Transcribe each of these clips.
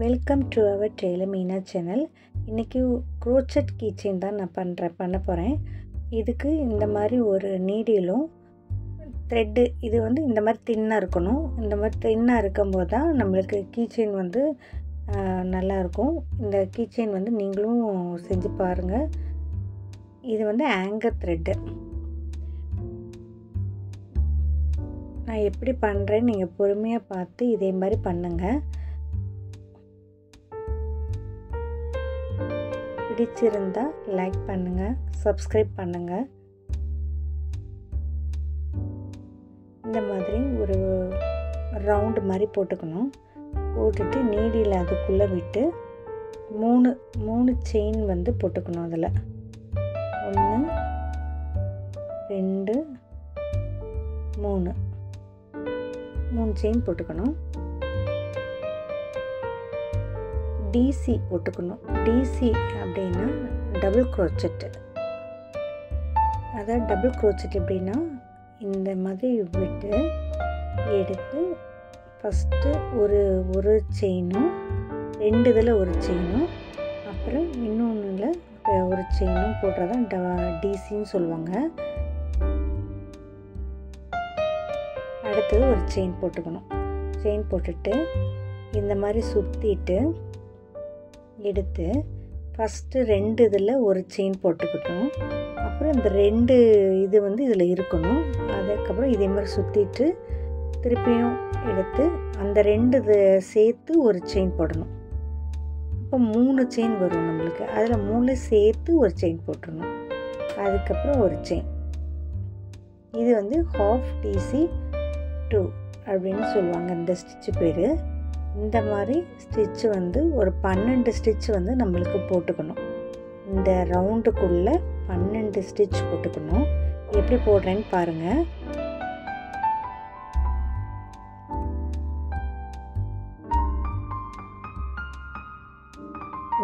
Welcome to our tailor Meena channel. இன்றைக்கி crochet keychain தான் நான் பண்ண போகிறேன். இதுக்கு இந்த மாதிரி ஒரு நீடிலும் த்ரெட்டு இது வந்து இந்த மாதிரி தின்னாக இருக்கணும். இந்த மாதிரி தின்னாக இருக்கும்போது தான் நம்மளுக்கு கீச்செயின் வந்து நல்லாயிருக்கும். இந்த கீச்செயின் வந்து நீங்களும் செஞ்சு பாருங்கள். இது வந்து ஆங்கர் த்ரெட்டு. நான் எப்படி பண்ணுறேன்னு நீங்கள் பொறுமையாக பார்த்து இதே மாதிரி பண்ணுங்கள். பிடிச்சிருந்தால் லைக் பண்ணுங்கள், சப்ஸ்கிரைப் பண்ணுங்கள். இந்த மாதிரி ஒரு ரவுண்டு மாதிரி போட்டுக்கணும். போட்டுட்டு நீடியில் அதுக்குள்ளே விட்டு மூணு செயின் வந்து போட்டுக்கணும். அதில் 1 2 3 செயின் போட்டுக்கணும். டிசி போட்டுக்கணும். டிசி அப்படின்னா டபுள் க்ரோச்செட்டு. அதாவது டபுள் க்ரோச்செட் எப்படின்னா இந்த மாதிரி விட்டு எடுத்து ஃபஸ்ட்டு ஒரு செயினும் 2 இதில் ஒரு செயினும் அப்புறம் இன்னொன்றில் ஒரு செயினும் போடுறதான் டிசின்னு சொல்லுவாங்க. அடுத்தது ஒரு செயின் போட்டுக்கணும். செயின் போட்டுட்டு இந்த மாதிரி சுற்றிட்டு எடுத்து ஃபஸ்ட்டு 2 இதில் ஒரு செயின் போட்டுக்கிட்டோம். அப்புறம் இந்த 2 இது வந்து இதில் இருக்கணும். அதுக்கப்புறம் இதே மாதிரி சுற்றிட்டு திருப்பியும் எடுத்து அந்த 2 இதை சேர்த்து ஒரு செயின் போடணும். அப்போ 3 செயின் வரும் நம்மளுக்கு. அதில் 3 சேர்த்து ஒரு செயின் போட்டுடணும். அதுக்கப்புறம் ஒரு செயின். இது வந்து ஹாஃப் டிசி 2 அப்படின்னு சொல்லுவாங்க இந்த ஸ்டிச்சு பேர். இந்த மாதிரி ஸ்டிச்சு வந்து ஒரு 12 ஸ்டிச் வந்து நம்மளுக்கு போட்டுக்கணும். இந்த ரவுண்டுக்குள்ளே 12 ஸ்டிச் போட்டுக்கணும். எப்படி போடுறேன்னு பாருங்கள்.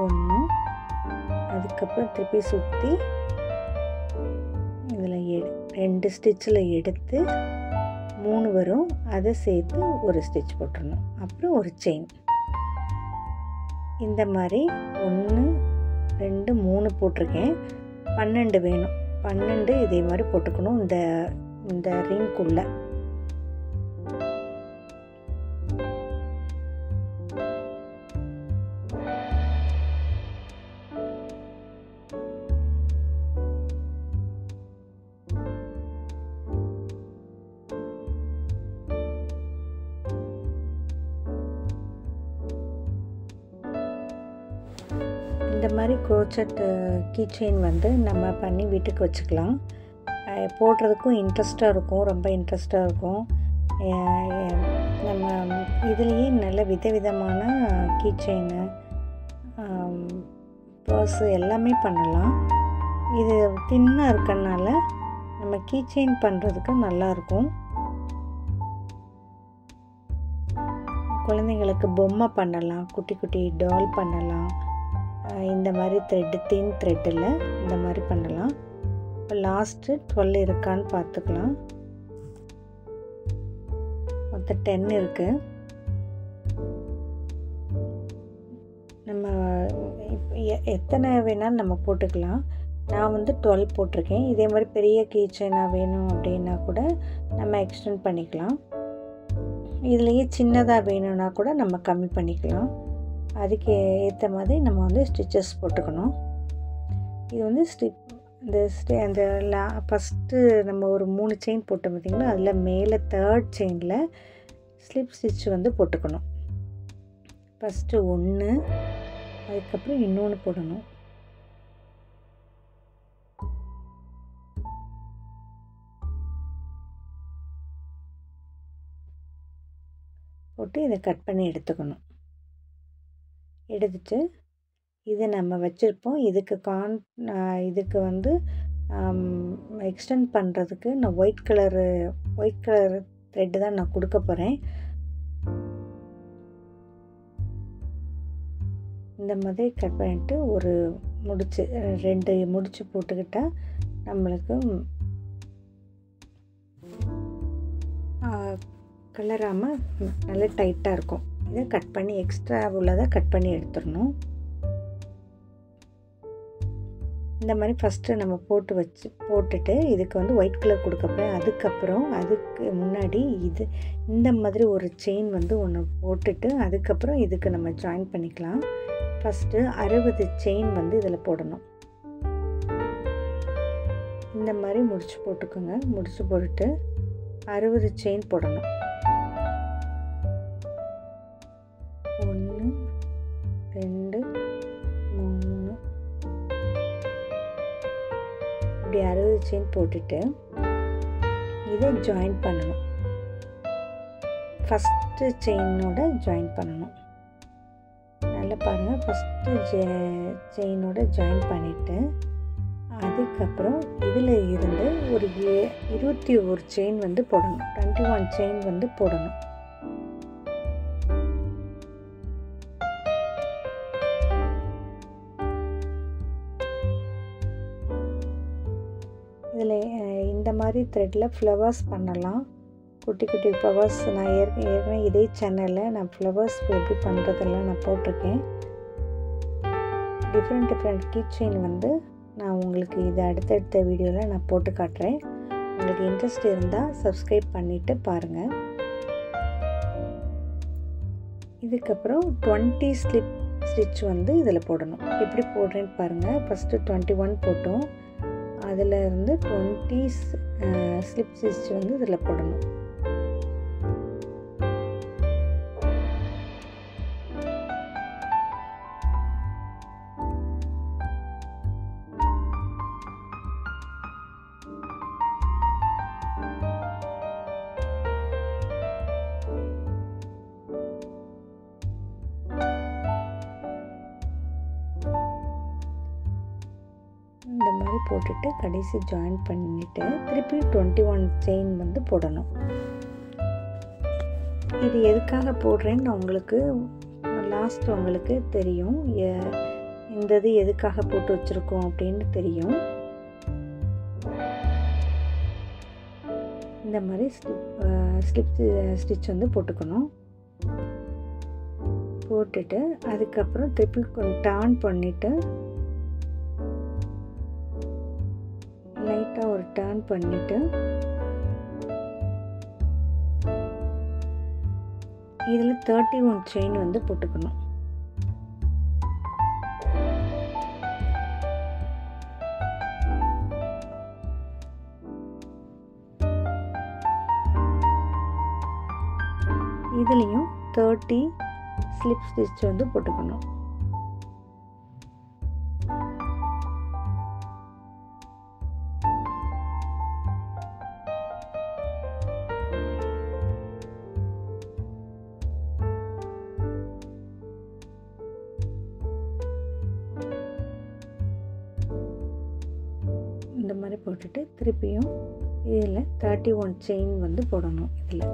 ஒன்று, அதுக்கப்புறம் திருப்பி சுற்றி இதில் 2 ஸ்டிச்சில் எடுத்து 3 வரும். அதை சேர்த்து ஒரு ஸ்டிச் போட்டுடணும். அப்புறம் ஒரு செயின். இந்த மாதிரி 1 2 3 போட்டிருக்கேன். 12 வேணும். 12 இதே மாதிரி போட்டுக்கணும் இந்த ரிங்குள்ளே. இந்த மாதிரி க்ரோச்சட் கீச்செயின் வந்து நம்ம பண்ணி வீட்டுக்கு வச்சுக்கலாம். போடுறதுக்கும் இன்ட்ரெஸ்ட்டாக இருக்கும், ரொம்ப இன்ட்ரெஸ்ட்டாக இருக்கும். நம்ம இதுலேயே நல்ல விதவிதமான கீச்செயின், பர்ஸு எல்லாமே பண்ணலாம். இது தின்னாக இருக்கனால நம்ம கீச்செயின் பண்ணுறதுக்கு நல்லாயிருக்கும். குழந்தைங்களுக்கு பொம்மை பண்ணலாம், குட்டி குட்டி டால் பண்ணலாம். இந்த மாதிரி தின் த்ரெட்டில் இந்த மாதிரி பண்ணலாம். இப்போ லாஸ்ட்டு 12 இருக்கான்னு பார்த்துக்கலாம். மொத்தம் 10 இருக்குது. நம்ம எத்தனை வேணாலும் நம்ம போட்டுக்கலாம். நான் வந்து 12 போட்டிருக்கேன். இதே மாதிரி பெரிய கீச்செயினாக வேணும் அப்படின்னா கூட நம்ம எக்ஸ்டெண்ட் பண்ணிக்கலாம். இதுலேயே சின்னதாக வேணும்னா கூட நம்ம கம்மி பண்ணிக்கலாம். அதுக்கு ஏற்ற மாதிரி நம்ம வந்து ஸ்டிச்சஸ் போட்டுக்கணும். இது வந்து அந்த ஃபஸ்ட்டு நம்ம ஒரு 3 செயின் போட்டோம் பார்த்திங்களா, அதில் மேலே 3rd செயினில் ஸ்லிப் ஸ்டிச் வந்து போட்டுக்கணும். ஃபஸ்ட்டு 1, அதுக்கப்புறம் இன்னொன்று போடணும். போட்டு இதை கட் பண்ணி எடுத்துக்கணும். எடுத்துட்டு இதை நம்ம வச்சுருப்போம். இதுக்கு வந்து எக்ஸ்டெண்ட் பண்ணுறதுக்கு நான் ஒயிட் கலர் த்ரெட்டு தான் நான் கொடுக்க போகிறேன். இந்த மாதிரி கட் பண்ணிவிட்டு ஒரு 2 முடிச்சு போட்டுக்கிட்டால் நம்மளுக்கு கலராமல் நல்லா டைட்டாக இருக்கும். இதை கட் பண்ணி எக்ஸ்ட்ரா உள்ளதை கட் பண்ணி எடுத்துடணும். இந்த மாதிரி ஃபஸ்ட்டு நம்ம போட்டுட்டு இதுக்கு வந்து ஒயிட் கலர் கொடுக்கப்போம். அதுக்கப்புறம் அதுக்கு முன்னாடி இந்த மாதிரி ஒரு செயின் வந்து ஒன்று போட்டுட்டு அதுக்கப்புறம் இதுக்கு நம்ம ஜாயின் பண்ணிக்கலாம். ஃபஸ்ட்டு 60 செயின் வந்து இதில் போடணும். இந்த மாதிரி முடிச்சு போட்டுக்கோங்க. முடிச்சு போட்டுட்டு 60 செயின் போடணும். 1 2 3 இப்படி 60 செயின் போட்டுட்டு இதை ஜாயின் பண்ணணும். ஃபஸ்ட்டு செயினோட ஜாயின் பண்ணணும். நல்லா பாருங்கள். ஃபஸ்ட்டு செயினோட ஜாயின் பண்ணிவிட்டு அதுக்கப்புறம் இதில் இருந்து ஒரு 21 செயின் வந்து போடணும். 21 செயின் வந்து போடணும். இதில் இந்த மாதிரி த்ரெட்டில் ஃப்ளவர்ஸ் பண்ணலாம். குட்டி குட்டி ஃப்ளவர்ஸ் நான் ஏற்கனவே இதே சேனலில் நான் ஃப்ளவர்ஸ் எப்படி பண்ணுறதெல்லாம் நான் போட்டிருக்கேன். டிஃப்ரெண்ட் கீ செயின் வந்து நான் உங்களுக்கு இதை அடுத்தடுத்த வீடியோவில் நான் போட்டு காட்டுறேன். உங்களுக்கு இன்ட்ரெஸ்ட் இருந்தால் சப்ஸ்கிரைப் பண்ணிவிட்டு பாருங்கள். இதுக்கப்புறம் 20 ஸ்லிப் ஸ்டிச் வந்து இதில் போடணும். எப்படி போடுறேன்னு பாருங்கள். ஃபஸ்ட்டு 21 போட்டோம். அதில் இருந்து 20 ஸ்லிப் ஸ்டிச் வந்து இதில் போடணும். இந்த மாதிரி போட்டுட்டு கடைசி ஜாயின் பண்ணிவிட்டு திருப்பி 21 செயின் வந்து போடணும். இது எதுக்காக போடுறேன்னு உங்களுக்கு லாஸ்ட் உங்களுக்கு தெரியும். இந்த இது எதுக்காக போட்டு வச்சுருக்கோம் அப்படின்னு தெரியும். இந்த மாதிரி ஸ்லிப் ஸ்டிச் வந்து போட்டுக்கணும். போட்டுட்டு அதுக்கப்புறம் திருப்பி கொஞ்சம் டர்ன் பண்ணிவிட்டு லைட்டாக ஒரு டர்ன் பண்ணிவிட்டு இதில் 31 செயின் வந்து போட்டுக்கணும். இதுலேயும் 30 ஸ்லிப் ஸ்டிச் வந்து போட்டுக்கணும். இந்த மாதிரி போட்டுட்டு திருப்பியும் இதில் 31 செயின் வந்து போடணும். இதில்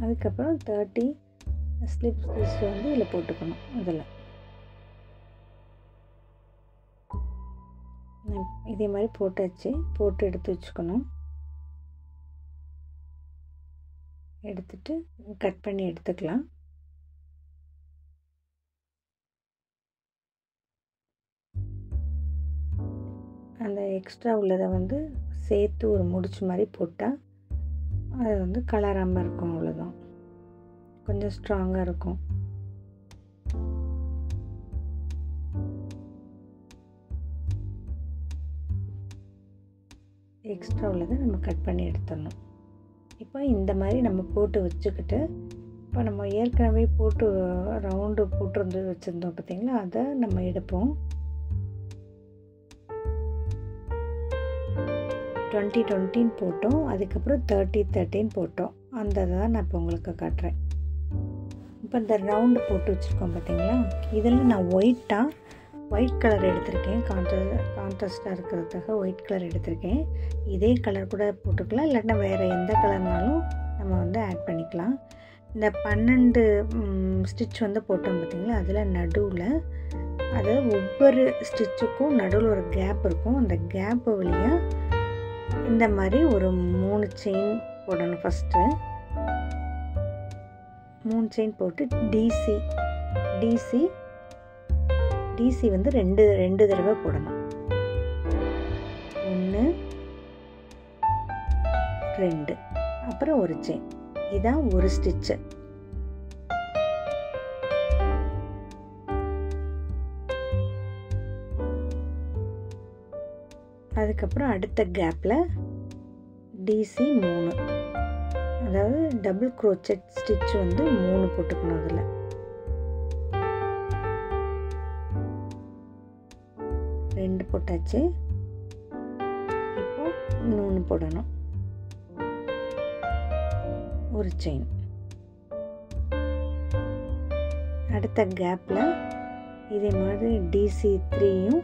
அதுக்கப்புறம் 30 ஸ்லிப் ஸ்டிச் வந்து இதில் போட்டுக்கணும். இதில் இதே மாதிரி போட்டாச்சு. போட்டு எடுத்து வச்சுக்கணும். எடுத்துட்டு கட் பண்ணி எடுத்துக்கலாம். அந்த எக்ஸ்ட்ரா உள்ளதை வந்து சேர்த்து ஒரு முடிச்சு மாதிரி போட்டால் அது வந்து கலராமல் இருக்கும். அவ்வளோதான். கொஞ்சம் ஸ்ட்ராங்காக இருக்கும். எக்ஸ்ட்ரா உள்ளதை நம்ம கட் பண்ணி எடுத்துடணும். இப்போ இந்த மாதிரி நம்ம போட்டு வச்சுக்கிட்டு இப்போ நம்ம ஏற்கனவே போட்டு ரவுண்டு போட்டு வச்சுருந்தோம் பார்த்திங்களா, அதை நம்ம எடுப்போம். 20 போட்டோம். அதுக்கப்புறம் 30 போட்டோம். அந்த தான் நான் இப்போ உங்களுக்கு காட்டுறேன். இப்போ இந்த ரவுண்டு போட்டு வச்சுருக்கோம் பார்த்திங்களா, இதில் நான் ஒயிட்டாக ஒயிட் கலர் எடுத்திருக்கேன். கான்ட்ராஸ்ட்டாக இருக்கிறதுக்காக ஒயிட் கலர் எடுத்திருக்கேன். இதே கலர் கூட போட்டுக்கலாம், இல்லைன்னா வேறு எந்த கலர்னாலும் நம்ம வந்து ஆட் பண்ணிக்கலாம். இந்த 12 ஸ்டிச் வந்து போட்டோம் பார்த்திங்களா, அதில் நடுவில் அது ஒவ்வொரு ஸ்டிச்சுக்கும் நடுவில் ஒரு கேப் இருக்கும். அந்த கேப்பு வழியாக இந்த மாதிரி ஒரு 3 செயின் போடணும். ஃபஸ்ட்டு 3 செயின் போட்டு டிசி வந்து ரெண்டு தடவை போடணும். 1 2 அப்புறம் ஒரு செயின். இதான் ஒரு ஸ்டிச்சு. அதுக்கப்புறம் அடுத்த கேப்பில் டிசி 3, அதாவது டபுள் க்ரோச்செட் ஸ்டிச் வந்து 3 போட்டுக்கணும். அதில் 2 போட்டாச்சு. இப்போ இன்னொன்று போடணும், ஒரு செயின். அடுத்த கேப்பில் இதே மாதிரி டிசி 3யும்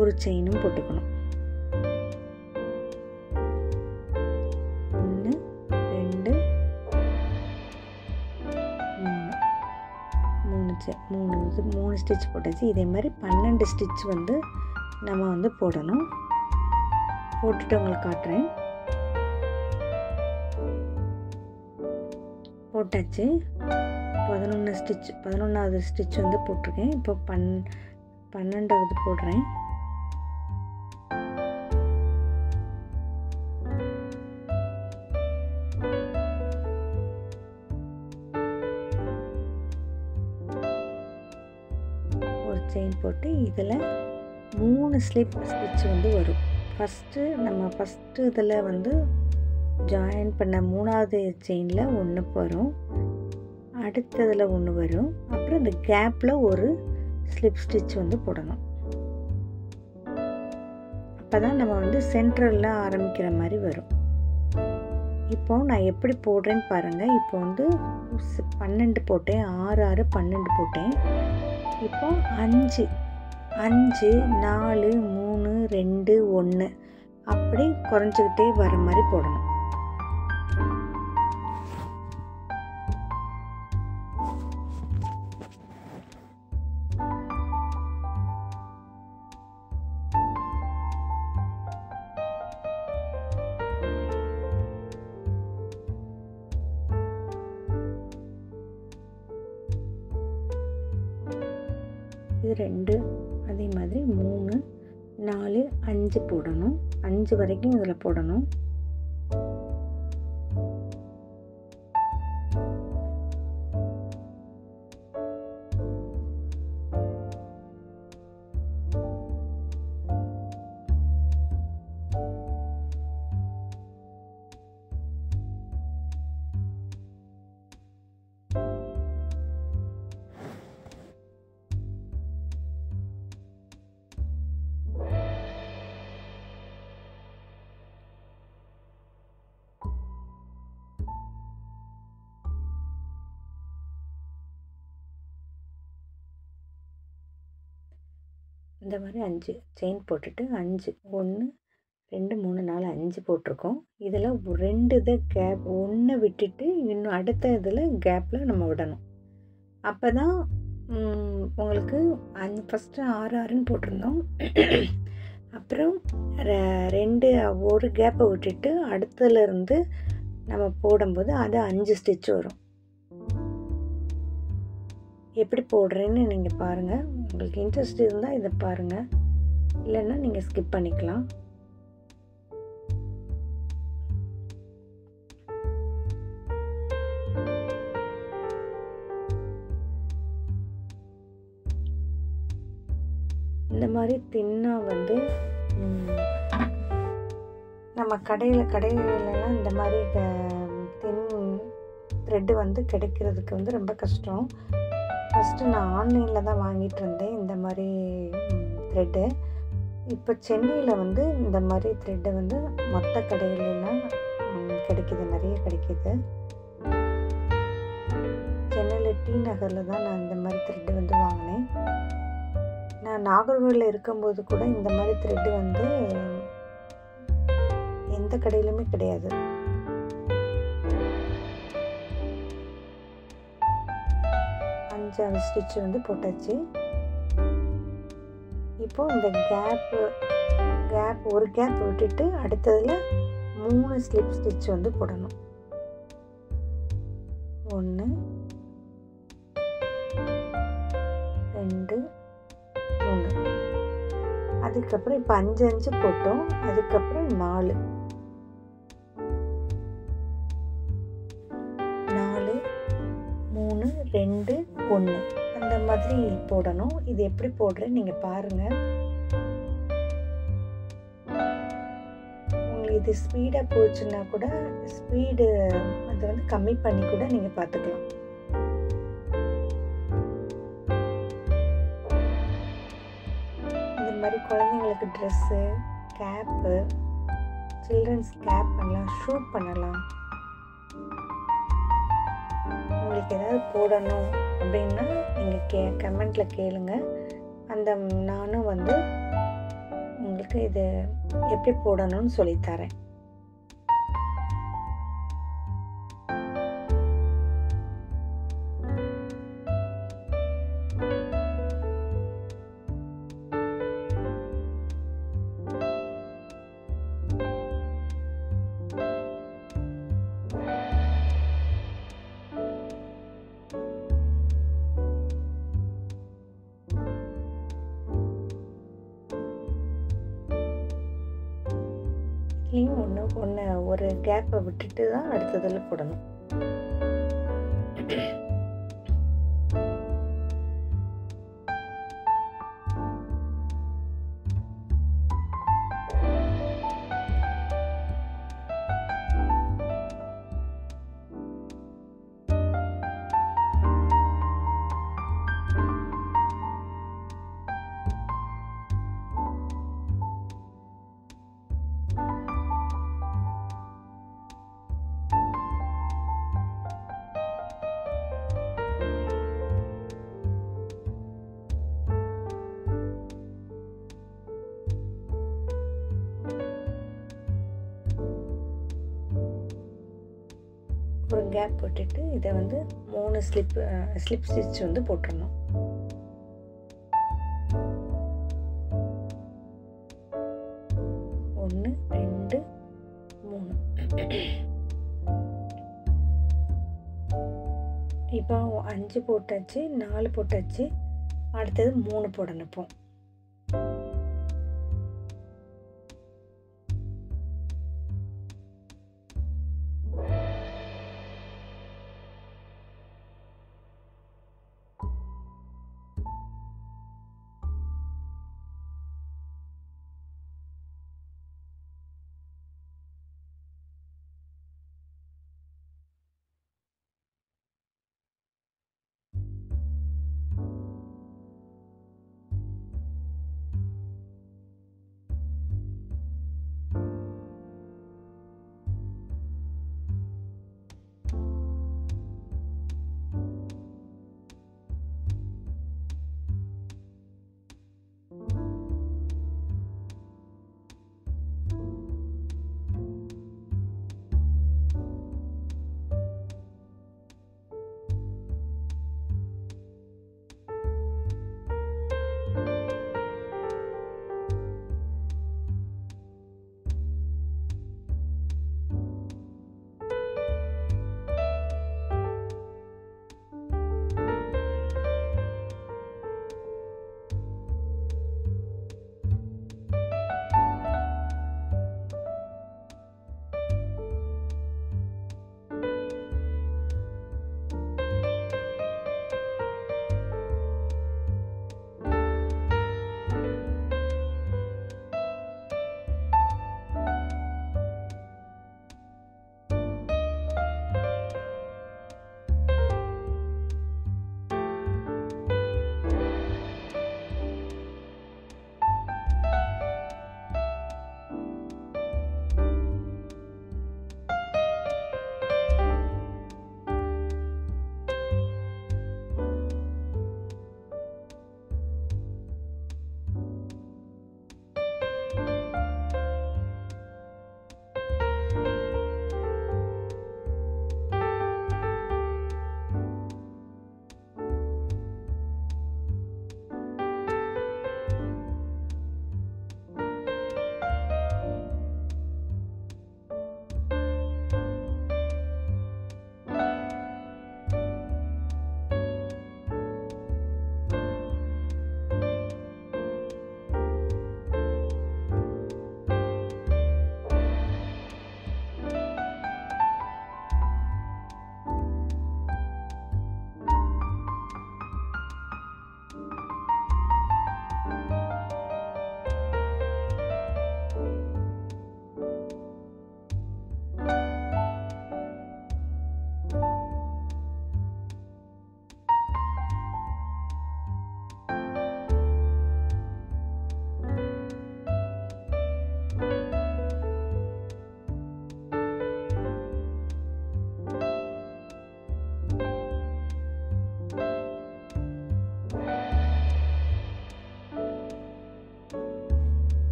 ஒரு செயினும் போட்டுக்கணும். 1 2 3 ஸ்டிச் போட்டாச்சு. இதே மாதிரி 12 ஸ்டிச் வந்து நம்ம வந்து போடணும். போட்டுட்டு உங்களுக்கு காட்டுறேன். போட்டாச்சு. 11வது ஸ்டிச் வந்து போட்டிருக்கேன். இப்போ 12வது போடுறேன். ஒரு செயின் போட்டு இதில் 3 ஸ்லிப் ஸ்டிச் வந்து வரும். ஃபஸ்ட்டு இதில் வந்து ஜாயின் பண்ண 3வது செயினில் 1 வரும், அடுத்ததில் 1 வரும், அப்புறம் இந்த கேப்பில் ஒரு ஸ்லிப் ஸ்டிச் வந்து போடணும். அப்போ தான் நம்ம வந்து சென்ட்ரலில் ஆரம்பிக்கிற மாதிரி வரும். இப்போ நான் எப்படி போடுறேன்னு பாருங்கள். இப்போ வந்து 12 போட்டேன், 6 6 12 போட்டேன். இப்போ 5 4 3 2 1 அப்படி குறைஞ்சிக்கிட்டே வர மாதிரி போடணும். இது 2, அதே மாதிரி 3 4 5 போடணும். 5 வரைக்கும் இதில் போடணும். இந்த மாதிரி 5 செயின் போட்டுட்டு 5 1 2 3 4 5 போட்டிருக்கோம். இதில் 2 இதை கேப் 1 விட்டுட்டு இன்னும் அடுத்த இதில் கேப்பில் நம்ம விடணும். அப்போ தான் உங்களுக்கு ஃபஸ்ட்டு 6 6ன்னு போட்டிருந்தோம். அப்புறம் 2 ஒரு கேப்பை விட்டுட்டு அடுத்ததுலேருந்து நம்ம போடும்போது அது 5 ஸ்டிச் வரும். எப்படி போடுறேன்னு நீங்கள் பாருங்கள். உங்களுக்கு இன்ட்ரெஸ்ட் இருந்தால் இதை பாருங்கள், இல்லைன்னா நீங்கள் ஸ்கிப் பண்ணிக்கலாம். இந்த மாதிரி தின்னாக வந்து நம்ம கடையிலலாம் இந்த மாதிரி தின் த்ரெட்டு வந்து கிடைக்கிறதுக்கு வந்து ரொம்ப கஷ்டம். ஃபஸ்ட்டு நான் ஆன்லைனில் தான் வாங்கிட்டு இருந்தேன் இந்த மாதிரி த்ரெட்டு. இப்போ சென்னையில் வந்து இந்த மாதிரி த்ரெட்டு வந்து மற்ற கடையிலலாம் கிடைக்கிது, நிறைய கிடைக்கிது. சென்னையில் டி நகரில் தான் நான் இந்த மாதிரி த்ரெட்டு வந்து வாங்கினேன். நான் நாகர்கோவிலில் இருக்கும்போது கூட இந்த மாதிரி த்ரெட்டு வந்து எந்த கடையிலுமே கிடையாது. அஞ்சாவது ஸ்டிச் வந்து போட்டாச்சு. இப்போ இந்த ஒரு கேப் விட்டுட்டு அடுத்ததில் 3 ஸ்லிப் ஸ்டிச் வந்து போடணும். 1 2 3. அதுக்கப்புறம் இப்போ 5 போட்டோம். அதுக்கப்புறம் 4 3 2 1 அந்த மாதிரி போடணும். இது எப்படி போடுறேன்னு நீங்கள் பாருங்கள். உங்களுக்கு இது ஸ்பீடாக போச்சுன்னா கூட ஸ்பீடு அதை வந்து கம்மி பண்ணி கூட நீங்கள் பார்த்துக்கலாம். இந்த மாதிரி குழந்தைங்களுக்கு ட்ரெஸ்ஸு, கேப்பு, சில்ட்ரன்ஸ் கேப் பண்ணலாம், ஷூட் பண்ணலாம். உங்களுக்கு ஏதாவது போடணும் அப்படின்னா நீங்கள் கமெண்ட்டில் கேளுங்க. நானும் வந்து உங்களுக்கு இது எப்படி போடணும்னு சொல்லித்தரேன். ஒரு கேப்பை விட்டுட்டு தான் அடுத்ததில் போடணும். ஒரு கேப் போட்டுட்டு இதை வந்து 3 ஸ்லிப் ஸ்டிச் வந்து போட்டுடணும். ஒன்று 2 3. இப்போ 5 போட்டாச்சு, 4 போட்டாச்சு. அடுத்தது 3 போடணும். இப்போ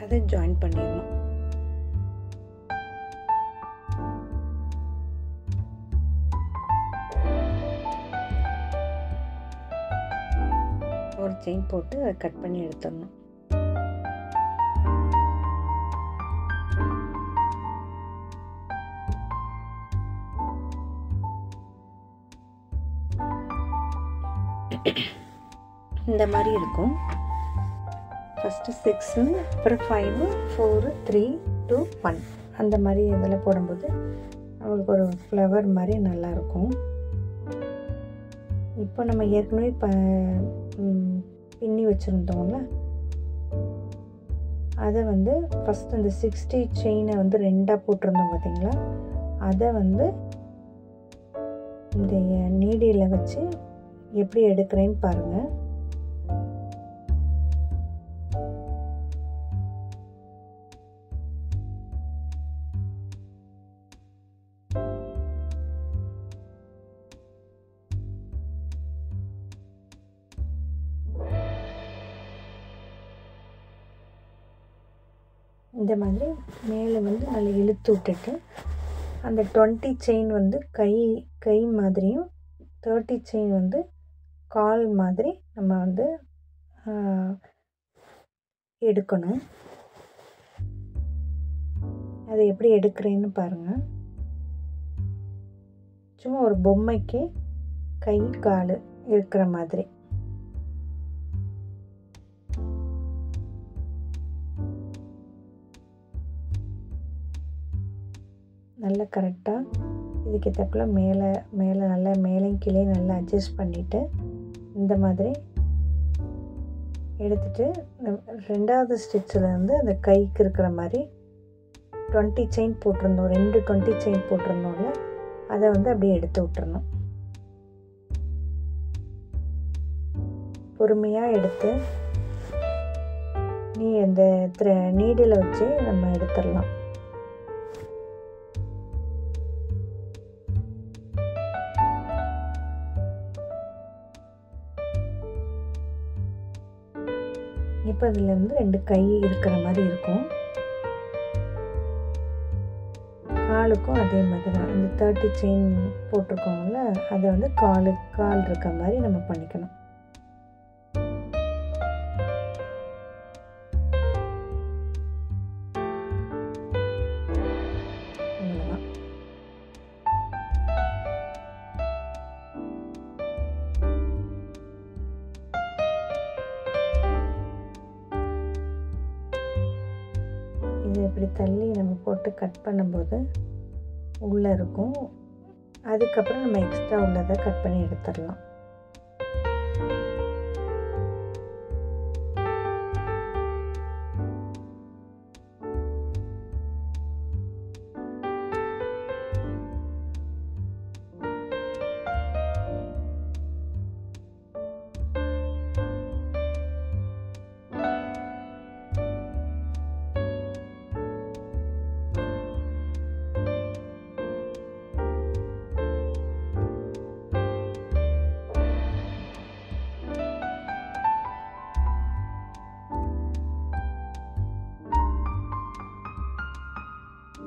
அதை ஜாயின் பண்ணிடணும். ஒரு செயின் போட்டு அதை கட் பண்ணி எடுத்துடணும். இந்த மாதிரி இருக்கும். ஃபஸ்ட்டு 6 அப்புறம் 5 4 3 2 1 அந்த மாதிரி இதில் போடும்போது அவங்களுக்கு ஒரு ஃப்ளவர் மாதிரி நல்லாயிருக்கும். இப்போ நம்ம ஏற்கனவே பின்னி வச்சுருந்தோம்ல, அதை வந்து ஃபஸ்ட் அந்த 60 செயினை வந்து 2ஆக போட்டிருந்தோம் பார்த்தீங்களா, அதை வந்து இந்த நீடியில் வச்சு எப்படி எடுக்கிறேன்னு பாருங்கள். இந்த மாதிரி மேலே வந்து நல்லா இழுத்து விட்டுட்டு அந்த 20 செயின் வந்து கை மாதிரியும் 30 செயின் வந்து கால் மாதிரி நம்ம வந்து எடுக்கணும். அதை எப்படி எடுக்கிறேன்னு பாருங்கள். சும்மா ஒரு பொம்மைக்கு கை கால் இருக்கிற மாதிரி. நல்லா கரெக்டாக இதுக்கு தப்பில் மேலே நல்லா மேலேயும் கீழே நல்லா அட்ஜஸ்ட் பண்ணிவிட்டு இந்த மாதிரி எடுத்துகிட்டு 2வது ஸ்டிச்சில் வந்து அந்த கைக்கு இருக்கிற மாதிரி 20 செயின் போட்டிருந்தோம், 2 20 செயின் போட்டிருந்தோம்ல, அதை வந்து அப்படியே எடுத்து விட்டுறணும். பொறுமையாக எடுத்து அந்த நீடில் வச்சு நம்ம எடுத்துடலாம். இப்போ இதில் வந்து 2 கை இருக்கிற மாதிரி இருக்கும். காலுக்கும் அதே மாதிரி தான் இந்த 30 செயின் போட்டிருக்கோம்ல, அதை வந்து கால் இருக்க மாதிரி நம்ம பண்ணிக்கணும். இது இப்படி தள்ளி நம்ம போட்டு கட் பண்ணும்போது உள்ளே இருக்கும். அதுக்கப்புறம் நம்ம எக்ஸ்ட்ரா உள்ளதை கட் பண்ணி எடுத்துடலாம்.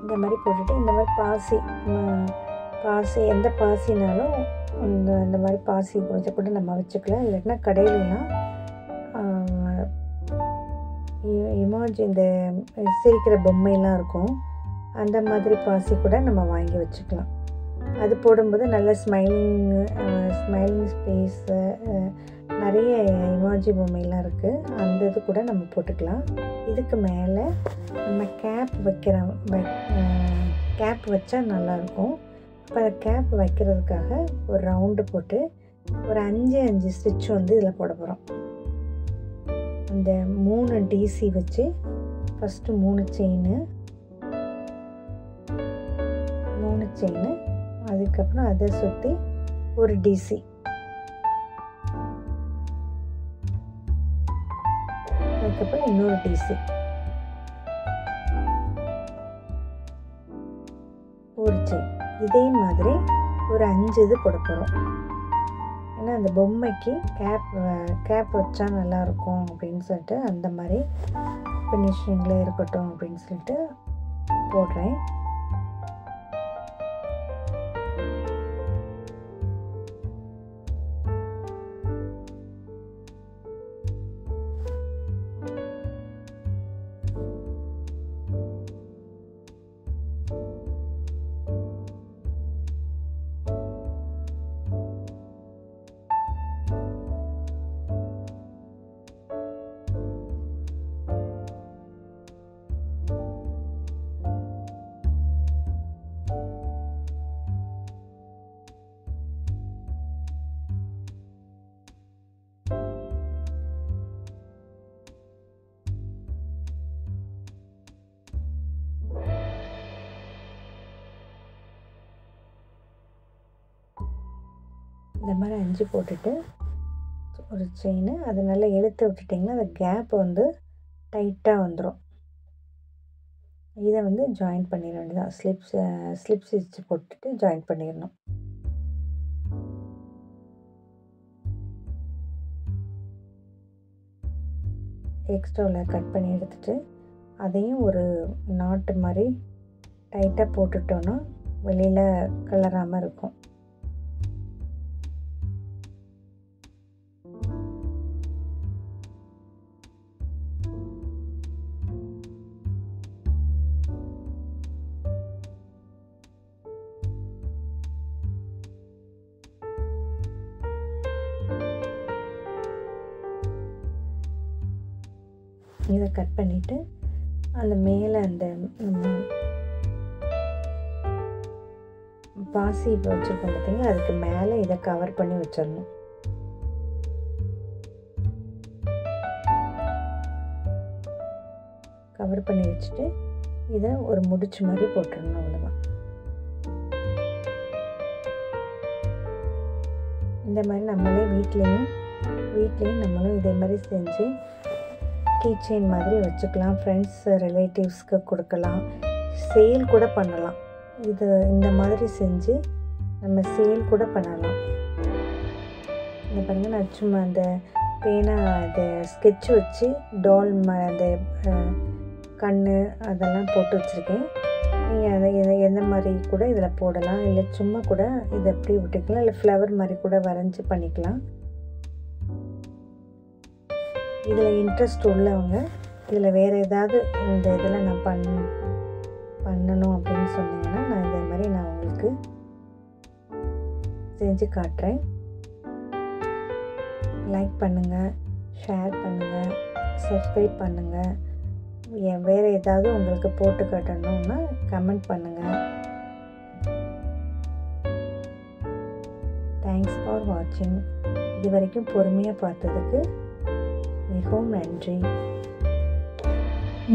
இந்த மாதிரி போட்டுட்டு இந்த மாதிரி பாசி எந்த பாசினாலும் இந்த மாதிரி பாசி கொஞ்சம் கூட நம்ம வச்சுக்கலாம். இல்லைன்னா கடையிலலாம் இமோஜி இந்த சிரிக்கிற பொம்மையெல்லாம் இருக்கும், அந்த மாதிரி பாசி கூட நம்ம வாங்கி வச்சுக்கலாம். அது போடும்போது நல்ல ஸ்மைலிங் ஸ்பேஸு நிறைய இமோஜி பொம்மையெல்லாம் இருக்குது, அந்த இது கூட நம்ம போட்டுக்கலாம். இதுக்கு மேலே நம்ம கேப் வச்சா நல்லாயிருக்கும். இப்போ அந்த கேப் வைக்கிறதுக்காக ஒரு ரவுண்டு போட்டு ஒரு 5 ஸ்டிச் வந்து இதில் போட போகிறோம். அந்த 3 டிசி வச்சு ஃபஸ்ட்டு 3 செயின், அதுக்கப்புறம் அதை சுற்றி ஒரு டிசி, அதுக்கப்புறம் இன்னொரு டிசி, ஒரு செயின். இதே மாதிரி ஒரு 5 இது போட போகிறோம். ஏன்னா அந்த பொம்மைக்கு கேப் வச்சா நல்லாயிருக்கும் அப்படின்னு சொல்லிட்டு அந்த மாதிரி ஃபினிஷிங்கில் இருக்கட்டும் அப்படின்னு சொல்லிட்டு போடுறேன். இந்த மாதிரி 5 போட்டுட்டு ஒரு செயின் அதை நல்லா இழுத்து விட்டுட்டிங்கன்னா அந்த கேப் வந்து டைட்டாக வந்துடும். இதை வந்து ஜாயின் பண்ணிட வேண்டியதான். ஸ்லிப் ஸ்டிச் போட்டுட்டு ஜாயின் பண்ணிடணும். எக்ஸ்ட்ராவில் கட் பண்ணி எடுத்துட்டு அதையும் ஒரு நாட்டு மாதிரி டைட்டாக போட்டுட்டோன்னா வெளியில் கலராமல் இருக்கும். இதை கட் பண்ணிவிட்டு அந்த மேலே அந்த பாசி இப்போ வச்சுருக்கோம் பார்த்தீங்கன்னா அதுக்கு மேலே இதை கவர் பண்ணி வச்சிடணும். கவர் பண்ணி வச்சுட்டு இதை ஒரு முடிச்சு மாதிரி போட்டுடணும். அவ்வளோதான். இந்த மாதிரி நம்மளே வீட்லேயும் நம்மளும் இதே மாதிரி செஞ்சு கீச்செயின் மாதிரி வச்சுக்கலாம். ஃப்ரெண்ட்ஸ் ரிலேட்டிவ்ஸ்க்கு கொடுக்கலாம். சேல் கூட பண்ணலாம். இது இந்த மாதிரி செஞ்சு நம்ம சேல் கூட பண்ணலாம். இந்த பாருங்கள், நான் சும்மா அந்த பேனா அந்த ஸ்கெட்ச் வச்சு டால் அந்த கண் அதெல்லாம் போட்டு வச்சுருக்கேன். நீங்கள் அதை எந்த மாதிரி கூட இதில் போடலாம். இல்லை சும்மா கூட இதை எப்படி விட்டுக்கலாம். இல்லை ஃப்ளவர் மாதிரி கூட வரைஞ்சி பண்ணிக்கலாம். இதில் இன்ட்ரெஸ்ட் உள்ளவங்க இதில் வேறு ஏதாவது இந்த இதில் நான் பண்ணணும் அப்படின்னு சொன்னீங்கன்னா நான் இதே மாதிரி நான் உங்களுக்கு செஞ்சு காட்டுறேன். லைக் பண்ணுங்கள், ஷேர் பண்ணுங்கள், சப்ஸ்கிரைப் பண்ணுங்கள். வேறு ஏதாவது உங்களுக்கு போட்டு காட்டணும்னா கமெண்ட் பண்ணுங்கள். தேங்க்ஸ் ஃபார் வாட்சிங். இது வரைக்கும் பொறுமையாக பார்த்ததுக்கு மிகவும் நன்றி.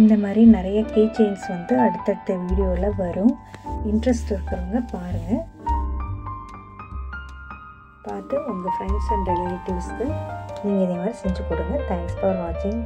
இந்த மாதிரி நிறைய கீ செயின்ஸ் வந்து அடுத்தடுத்த வீடியோவில் வரும். இன்ட்ரெஸ்ட் இருக்கிறவங்க பாருங்கள். பார்த்து உங்கள் ஃப்ரெண்ட்ஸ் அண்ட் ரிலேட்டிவ்ஸ்க்கு நீங்கள் இதே மாதிரி செஞ்சு கொடுங்க. தேங்க்ஸ் ஃபார் வாட்சிங்.